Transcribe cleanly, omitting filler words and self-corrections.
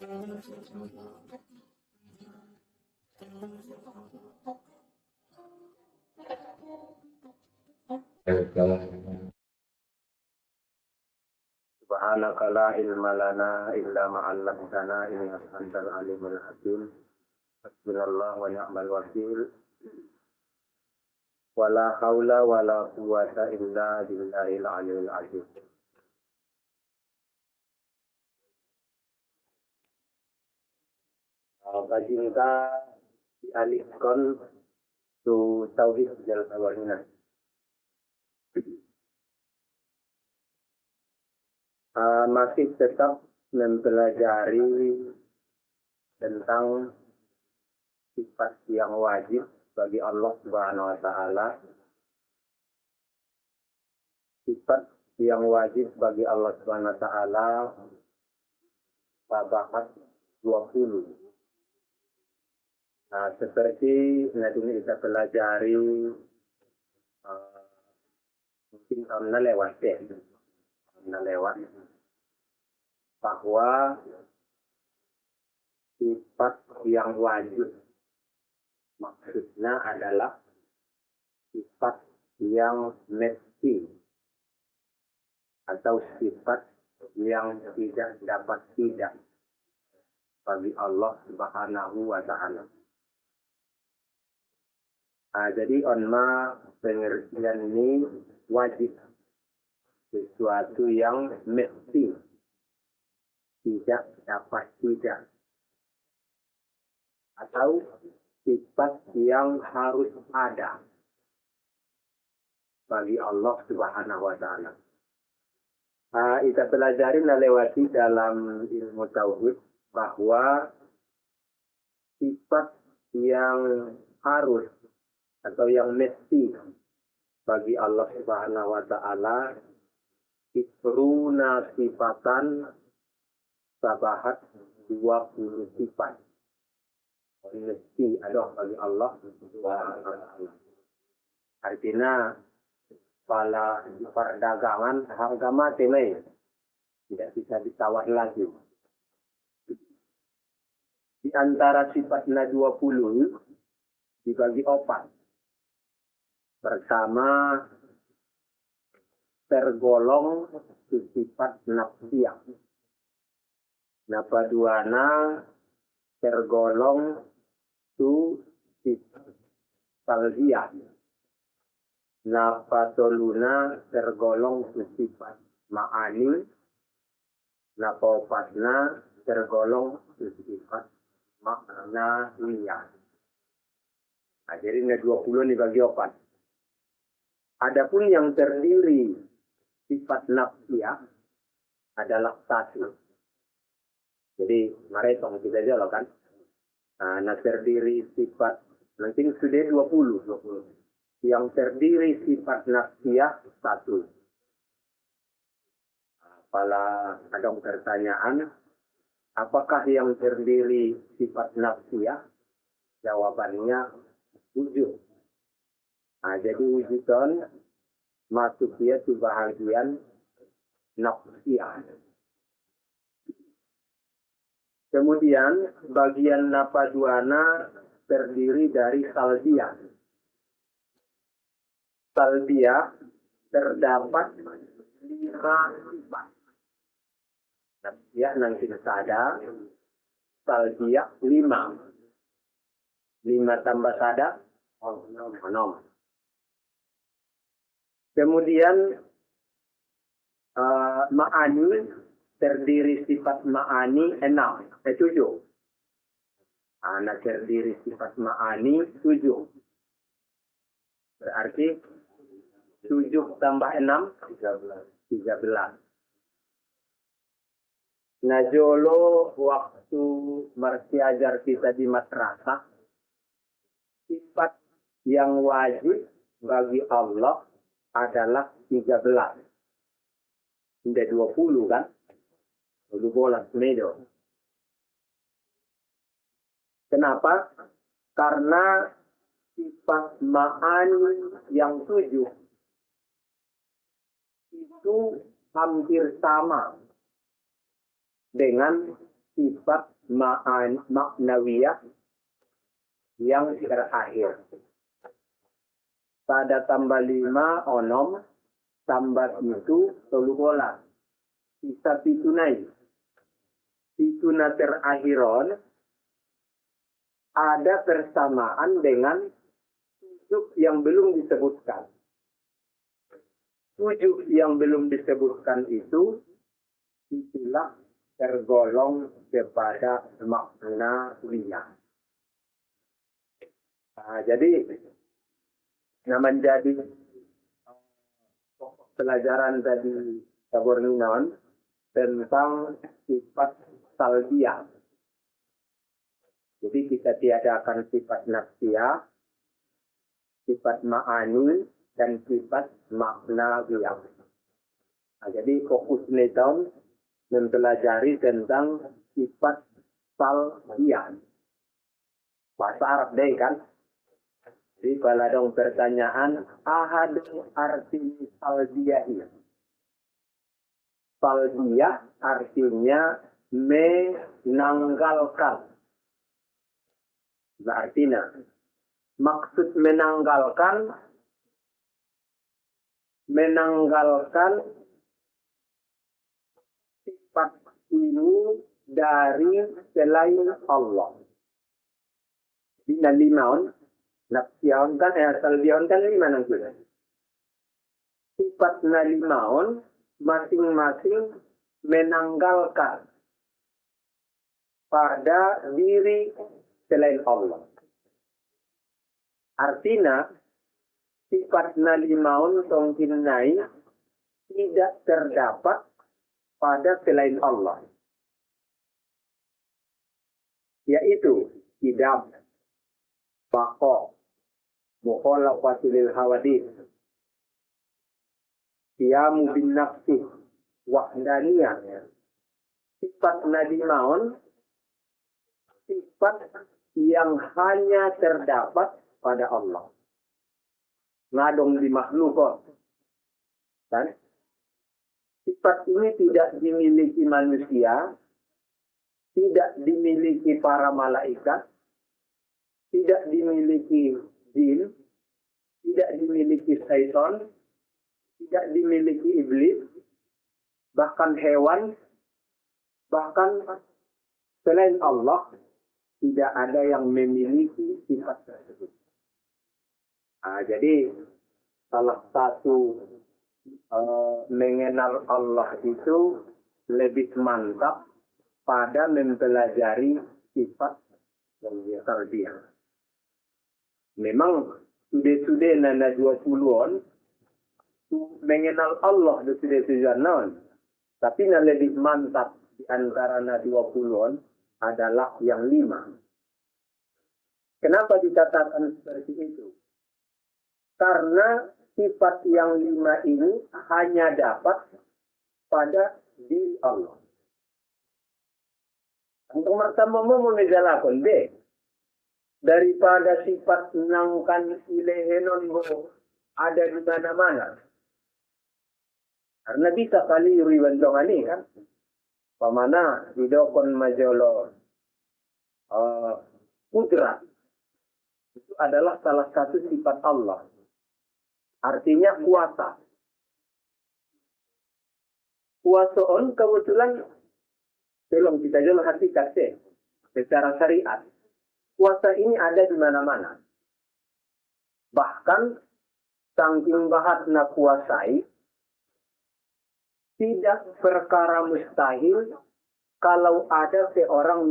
Subhanaka la ilma lana illa ma 'allamtana innaka antal alimul hakim. Hasbunallahu wa ni'mal wakil. Wala haula wala quwata illa billahil aliyil azim. Kaji kita dialihkan tu tauhid jal awalina. Masih tetap mempelajari tentang sifat yang wajib bagi Allah Subhanahu wa taala. Sifat yang wajib bagi Allah Subhanahu wa taala bahas 20. Nah, seperti nanti kita pelajari mungkin tahun lewat ya. Lewat bahwa sifat yang wajib maksudnya adalah sifat yang mesti atau sifat yang tidak dapat tidak bagi Allah Subhanahu wa taala. Jadi onma pengertian ini wajib, sesuatu yang mesti tidak dapat tidak, atau sifat yang harus ada bagi Allah Subhanahu wa taala. Kita pelajari lewati dalam ilmu tauhid bahwa sifat yang harus atau yang mesti bagi Allah Subhanahu wa taala isruna sifatan sabahat 20 sifat. Mesti ada bagi Allah Subhanahu wa taala. Artinya pada perdagangan harga mati nih. Tidak bisa ditawar lagi. Di antara sifatnya 20 dibagi 4. Pertama tergolong sifat nafsiyah. Napa duana tergolong tu sifat salbiyah. Napa toluna tergolong tu sifat ma'ani. Napa opatna tergolong tu sifat makna niyah. Jadi ini 20 dibagi 4. Adapun yang terdiri sifat nafsiyah adalah 1. Jadi mereka kita jawab kan. Nah terdiri sifat nanti sudah 20. Yang terdiri sifat nafsiyah 1. Kalau ada pertanyaan, apakah yang terdiri sifat nafsiyah? Jawabannya 7. Jadi wujudan masuk dia di bahagian nafsiyah. Kemudian bagian napaduana terdiri dari salbiyah. Salbiyah terdapat 5 sifat. Nafsiyah nanti sada, salbiyah 5. 5 tambah sada, 6. Kemudian ma'ani terdiri sifat ma'ani 7. Terdiri sifat ma'ani 7. Berarti 7 tambah 6 13. Najolo waktu Marsi ajar kita di madrasah, sifat yang wajib bagi Allah adalah 13. Tidak 20 kan? 12 medo. Kenapa? Karena sifat ma'ani yang 7 itu hampir sama dengan sifat maknawiyah yang terakhir. Pada tambah 5 onom, tambah itu 12. Sisa pitunai. Pituna terakhiron ada persamaan dengan 7 yang belum disebutkan. 7 yang belum disebutkan itu itulah tergolong kepada makna wiyah. Nah, jadi menjadi pelajaran tadi Taborninon tentang sifat salbiah. Jadi kita tiadakan sifat nafsiyah, sifat ma'ani, dan sifat makna wiyah. Nah, jadi fokus tahun mempelajari tentang sifat salbiah. Bahasa Arab deh kan. Jadi kalau ada pertanyaan, ahadu arti salbiah ini. Salbiah artinya menanggalkan. Artinya, maksud menanggalkan sifat ini dari selain Allah. Di nalimaun, nafsiyaun kan, salbiyaun kan 5 nanti. Sifat nalimaun masing-masing menanggalkan pada diri selain Allah. Artinya, sifat nalimaun tongkinai tidak terdapat pada selain Allah. Yaitu, idam, bako, mukhalafatul hawadith, qiyamu bin nafsi, wahdaniyah. Sifat nalimaun, sifat yang hanya terdapat pada Allah. Ngadong di makhluk. Kan? Sifat ini tidak dimiliki manusia, tidak dimiliki para malaikat, tidak dimiliki jin, tidak dimiliki syaitan, tidak dimiliki iblis, bahkan hewan, bahkan selain Allah, tidak ada yang memiliki sifat tersebut. Nah, jadi salah satu mengenal Allah itu lebih mantap pada mempelajari sifat yang salbiah. Memang sudah nana 20-an mengenal Allah sudah tujuan. Tapi yang lebih mantap di antara 20-an adalah yang 5. Kenapa dikatakan seperti itu? Karena sifat yang 5 ini hanya dapat pada diri Allah. Untuk pertama memegalakan deh. Daripada sifat nangkan ilehenon ada di mana-mana. Karena bisa kali riwandong ini kan. Pamana hidokon majolo kudrat. Itu adalah salah satu sifat Allah. Artinya kuasa. Kuasa on kebetulan belum kita jelas hakikat secara syariat. Kuasa ini ada di mana-mana. Bahkan saking bahatna kuasai, tidak perkara mustahil kalau ada seorang